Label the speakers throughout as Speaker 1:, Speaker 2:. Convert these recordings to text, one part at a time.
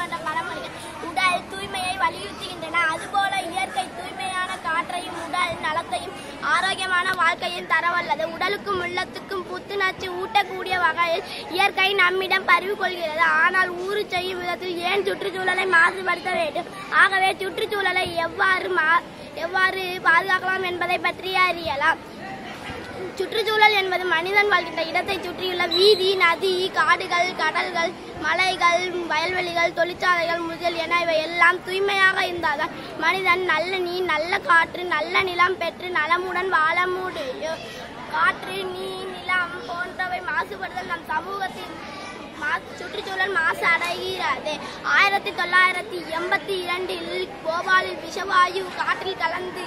Speaker 1: போன்ற பழமொழிகள் உடல் தூய்மையை வலியுறுத்துகின்றன. அதுபோல இயற்கை தூய்மையான காற்றையும் உடல் நலத்தையும் ஆரோக்கியமான வாழ்க்கையும் தரவல்லது. உடலுக்கும் உள்ளத்துக்கும் புத்துணர்ச்சி ஊட்டக்கூடிய வகையில் இயற்கை நம்மிடம் பரிவு கொள்கிறது. ஆனால் ஊறு செய்யும் விதத்தில் ஏன் சுற்றுச்சூழலை மாசுபடுத்த வேண்டும்? ஆகவே சுற்றுச்சூழலை எவ்வாறு பாதுகாக்கலாம் என்பதை பற்றி அறியலாம். சுற்றுச்சூழல் என்பது மனிதன் வாழ்கின்ற இடத்தை சுற்றியுள்ள வீதி, நதி, காடுகள், கடல்கள், மலைகள், வயல்வெளிகள், தொழிற்சாலைகள் முதலியன எல்லாம் தூய்மையாக இருந்தால்தான் மனிதன் நல்ல நீர், நல்ல காற்று, நல்ல நிலம் பெற்று நலமுடன் வாழ முடியும். காற்று, நீர், நிலம் போன்றவை மாசுபடுதல் நம் சமூகத்தின் சுற்றுச்சூழல் மாசு அடைகிறது. 1982 போபாலில் விஷவாயு காற்றில் கலந்து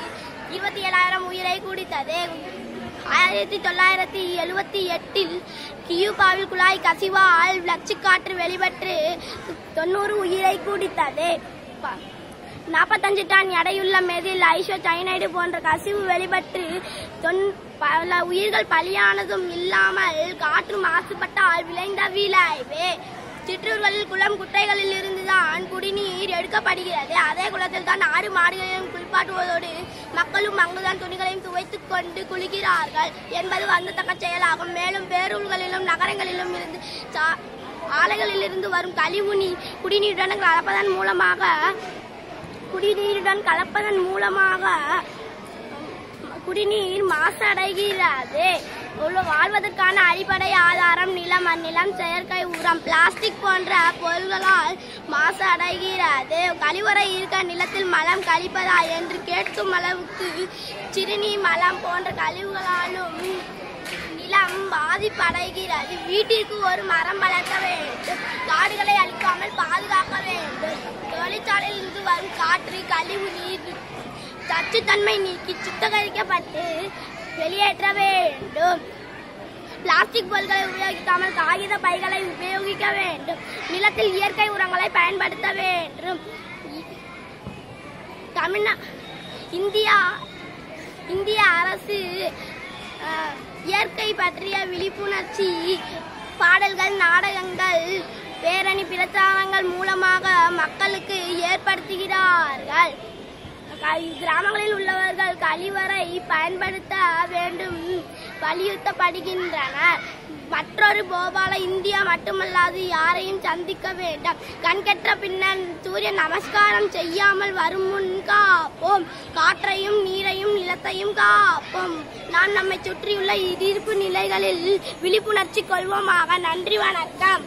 Speaker 1: 27,000 உயிரை குடித்தது. 1978 கியூபாவில் குழாய் கசிவால் நச்சுக்காற்று வெளிப்பட்டு 90 உயிரை குடித்தது. 45 டன் எடையுள்ள மெதில் ஐசோசைனைடு போன்ற கசிவு வெளிப்பட்டு பல உயிர்கள் பலியானதும் இல்லாமல் காற்று மாசுபட்டால் விளைந்த விளைவு. சிற்றூர்களில் குளம் குட்டைகளில் இருந்துதான் குடிநீர் எடுக்கப்படுகிறது. அதே குளத்தில் தான் ஆடு மாடுகளையும் குளிப்பாட்டுவதோடு மக்களும் அங்குதான் துணிகளையும் துவைத்துக் கொண்டு குளிக்கிறார்கள் என்பது வருந்தத்தக்க செயலாகும். மேலும் பேரூர்களிலும் நகரங்களிலும் இருந்து ஆலைகளில் இருந்து வரும் கழிவு நீர் குடிநீருடன் கலப்பதன் மூலமாக குடிநீர் மாசடைகிறது. வாழ்வதற்கான அடிப்படை ஆதாரம் நிலம். அந்நிலம் செயற்கை உரம், பிளாஸ்டிக் போன்ற பொருள்களால் மாசு அடைகிறது. கழிவறை இருக்க நிலத்தில் மலம் கழிப்பதா என்று கேட்கும் அளவுக்கு சிறுநீர், மலம் போன்ற கழிவுகளாலும் நிலம் பாதிப்படைகிறது. வீட்டிற்கு ஒரு மரம் வளர்க்க வேண்டும். காடுகளை அழிக்காமல் பாதுகாக்க வேண்டும். தொழிற்சாலையில் இருந்து வரும் காற்று, கழிவு நீர் சத்துத்தன்மை நீக்கி சுத்திகரிக்கப்பட்டு வெளியேற்ற வேண்டும். பிளாஸ்டிக் பொருட்களை உபயோகிக்காமல் காகித பைகளை உபயோகிக்க வேண்டும். நிலத்தில் இயற்கை உரங்களை பயன்படுத்த வேண்டும். இந்திய அரசு இயற்கை பற்றிய விழிப்புணர்ச்சி பாடல்கள், நாடகங்கள், பேரணி பிரச்சாரங்கள் மூலமாக மக்களுக்கு ஏற்படுத்துகிறார்கள். கிராமங்களில் உள்ளவர்கள் கழிவறை பயன்படுத்த வேண்டும் வலியுறுத்தப்படுகின்றனர். மற்றொரு போபால இந்தியா மட்டுமல்லாது யாரையும் சந்திக்க வேண்டாம். கண்கெட்ட பின்னர் சூரிய நமஸ்காரம் செய்யாமல் வரும் முன் காப்போம். காற்றையும் நீரையும் நிலத்தையும் காப்போம். நாம் நம்மை சுற்றியுள்ள எதிர்ப்பு நிலைகளில் விழிப்புணர்ச்சி கொள்வோமாக. நன்றி, வணக்கம்.